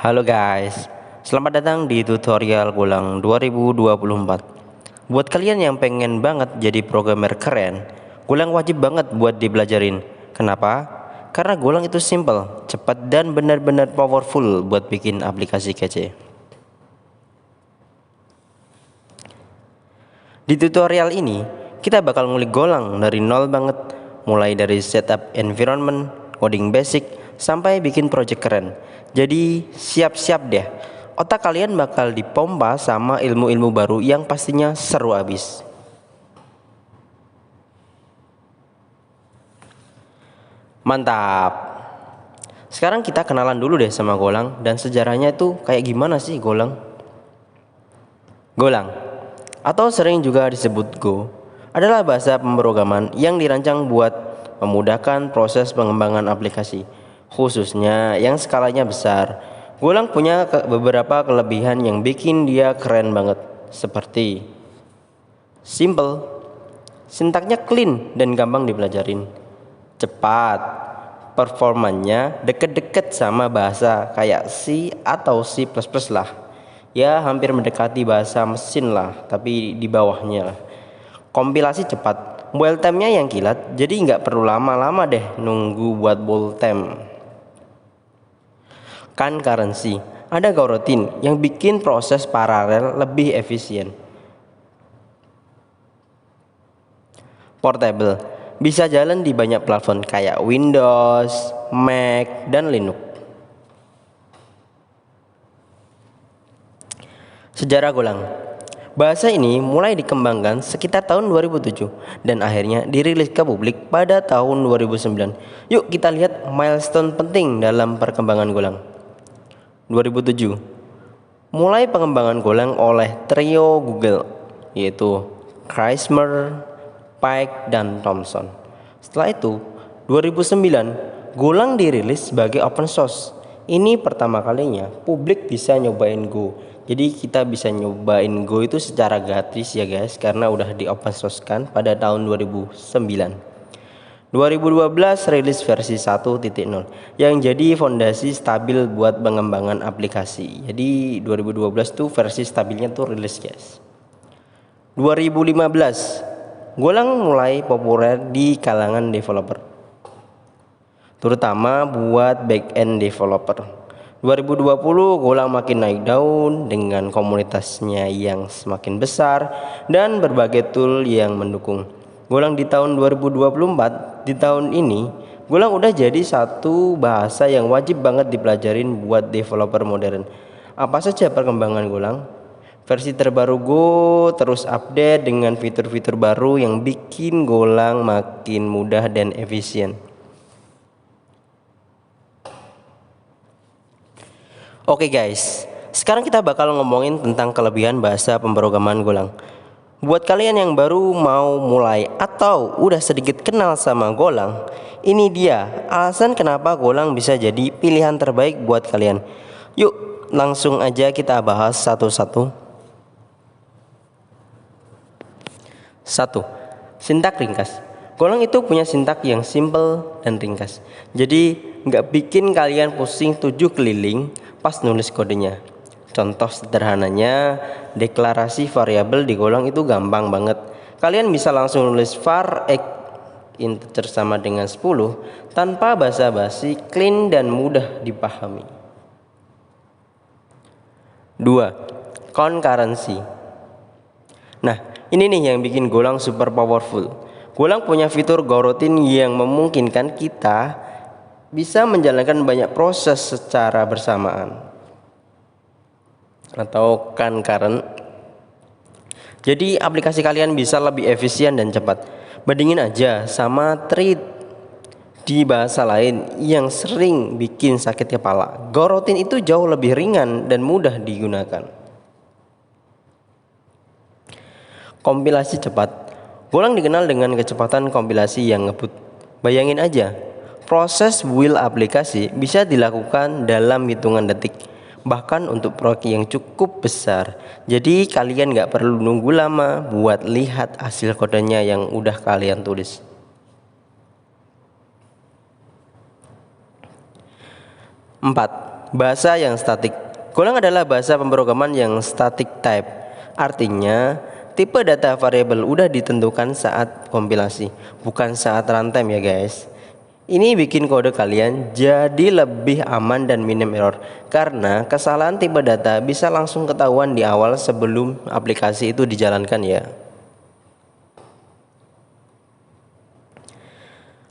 Halo guys, selamat datang di tutorial Golang 2024. Buat kalian yang pengen banget jadi programmer keren, Golang wajib banget buat dibelajarin. Kenapa? Karena Golang itu simple, cepat dan benar-benar powerful buat bikin aplikasi kece. Di tutorial ini, kita bakal ngulik Golang dari nol banget, mulai dari setup environment, coding basic, sampai bikin project keren. Jadi siap-siap deh, otak kalian bakal dipompa sama ilmu-ilmu baru yang pastinya seru abis. Mantap. Sekarang kita kenalan dulu deh sama Golang dan sejarahnya itu kayak gimana sih Golang. Golang, atau sering juga disebut Go, adalah bahasa pemrograman yang dirancang buat memudahkan proses pengembangan aplikasi, khususnya yang skalanya besar. Golang punya beberapa kelebihan yang bikin dia keren banget, seperti simple, sintaknya clean dan gampang dipelajarin, cepat, performanya deket-deket sama bahasa kayak C atau C++ lah, ya hampir mendekati bahasa mesin lah, tapi di bawahnya lah. Kompilasi cepat, boil time-nya yang kilat, jadi nggak perlu lama-lama deh nunggu buat boil time. Concurrency, ada coroutine yang bikin proses paralel lebih efisien. Portable, bisa jalan di banyak platform kayak Windows, Mac, dan Linux. Sejarah Golang. Bahasa ini mulai dikembangkan sekitar tahun 2007 dan akhirnya dirilis ke publik pada tahun 2009. Yuk kita lihat milestone penting dalam perkembangan Golang. 2007, mulai pengembangan Golang oleh trio Google, yaitu Kreismer, Pike, dan Thomson. Setelah itu, 2009, Golang dirilis sebagai open source. Ini pertama kalinya publik bisa nyobain Go. Jadi kita bisa nyobain Go itu secara gratis ya guys, karena udah di open source kan pada tahun 2009. 2012 rilis versi 1.0 yang jadi fondasi stabil buat pengembangan aplikasi. Jadi 2012 tuh versi stabilnya tuh rilis guys. 2015 Golang mulai populer di kalangan developer, terutama buat back-end developer. 2020 Golang makin naik daun dengan komunitasnya yang semakin besar dan berbagai tool yang mendukung. Golang di tahun 2024, di tahun ini Golang udah jadi satu bahasa yang wajib banget dipelajarin buat developer modern. Apa saja perkembangan Golang? Versi terbaru Go terus update dengan fitur-fitur baru yang bikin Golang makin mudah dan efisien. Oke guys, sekarang kita bakal ngomongin tentang kelebihan bahasa pemrograman Golang. Buat kalian yang baru mau mulai atau udah sedikit kenal sama Golang, ini dia alasan kenapa Golang bisa jadi pilihan terbaik buat kalian. Yuk langsung aja kita bahas satu-satu. 1. Sintak ringkas. Golang itu punya sintak yang simple dan ringkas, jadi nggak bikin kalian pusing 7 keliling pas nulis kodenya. Contoh sederhananya, deklarasi variabel di Golang itu gampang banget. Kalian bisa langsung nulis var x integer sama dengan 10 tanpa basa-basi, clean dan mudah dipahami. 2. Concurrency. Nah, ini nih yang bikin Golang super powerful. Golang punya fitur coroutine yang memungkinkan kita bisa menjalankan banyak proses secara bersamaan atau concurrent. Jadi aplikasi kalian bisa lebih efisien dan cepat. Bandingin aja sama thread di bahasa lain yang sering bikin sakit kepala. Coroutine itu jauh lebih ringan dan mudah digunakan. Kompilasi cepat. Golang dikenal dengan kecepatan kompilasi yang ngebut. Bayangin aja, proses build aplikasi bisa dilakukan dalam hitungan detik, bahkan untuk proyek yang cukup besar. Jadi kalian nggak perlu nunggu lama buat lihat hasil kodenya yang udah kalian tulis. 4. Bahasa yang statik. Golang adalah bahasa pemrograman yang static type. Artinya, tipe data variabel udah ditentukan saat kompilasi, bukan saat runtime ya guys. Ini bikin kode kalian jadi lebih aman dan minim error, karena kesalahan tipe data bisa langsung ketahuan di awal sebelum aplikasi itu dijalankan ya.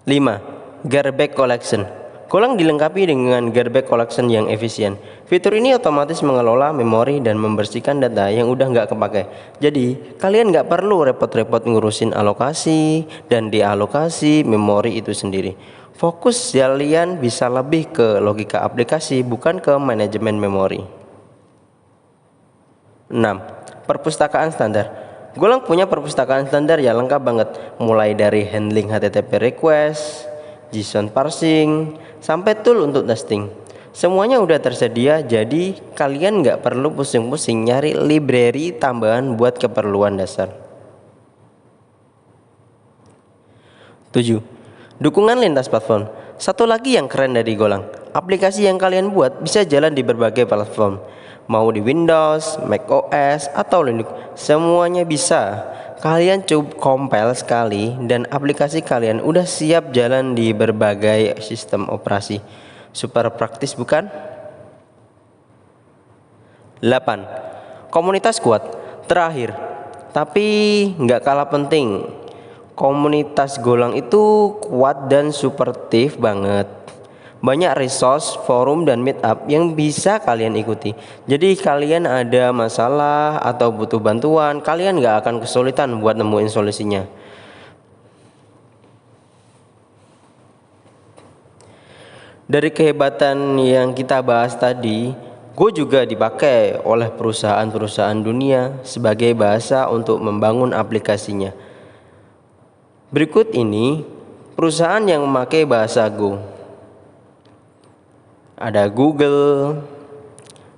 5. Garbage collection. Golang dilengkapi dengan garbage collection yang efisien. Fitur ini otomatis mengelola memori dan membersihkan data yang udah nggak kepake. Jadi kalian nggak perlu repot-repot ngurusin alokasi dan dealokasi memori itu sendiri. Fokus kalian bisa lebih ke logika aplikasi, bukan ke manajemen memori. 6. Perpustakaan standar. Golang punya perpustakaan standar yang lengkap banget, mulai dari handling HTTP request, JSON parsing, sampai tool untuk testing. Semuanya udah tersedia, jadi kalian nggak perlu pusing-pusing nyari library tambahan buat keperluan dasar. 7. Dukungan lintas platform. Satu lagi yang keren dari Golang, aplikasi yang kalian buat bisa jalan di berbagai platform. Mau di Windows, Mac OS, atau Linux, semuanya bisa. Kalian cukup compile sekali dan aplikasi kalian udah siap jalan di berbagai sistem operasi. Super praktis bukan? 8. Komunitas kuat. Terakhir, tapi nggak kalah penting, komunitas Golang itu kuat dan suportif banget. Banyak resource, forum, dan meetup yang bisa kalian ikuti. Jadi kalian ada masalah atau butuh bantuan, kalian nggak akan kesulitan buat nemuin solusinya. Dari kehebatan yang kita bahas tadi, Go juga dipakai oleh perusahaan-perusahaan dunia sebagai bahasa untuk membangun aplikasinya. Berikut ini perusahaan yang memakai bahasa Go. Ada Google,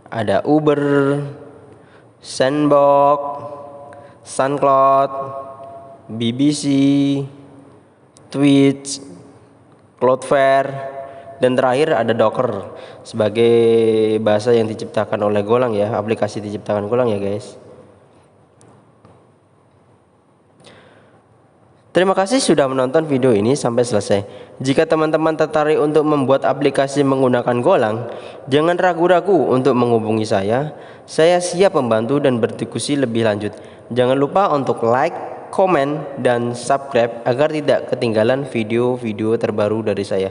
ada Uber, Sandbox, SoundCloud, BBC, Twitch, Cloudflare, dan terakhir ada Docker sebagai bahasa yang diciptakan oleh Golang ya, aplikasi diciptakan Golang ya guys. Terima kasih sudah menonton video ini sampai selesai. Jika teman-teman tertarik untuk membuat aplikasi menggunakan Golang, jangan ragu-ragu untuk menghubungi saya. Saya siap membantu dan berdiskusi lebih lanjut. Jangan lupa untuk like, komen, dan subscribe agar tidak ketinggalan video-video terbaru dari saya.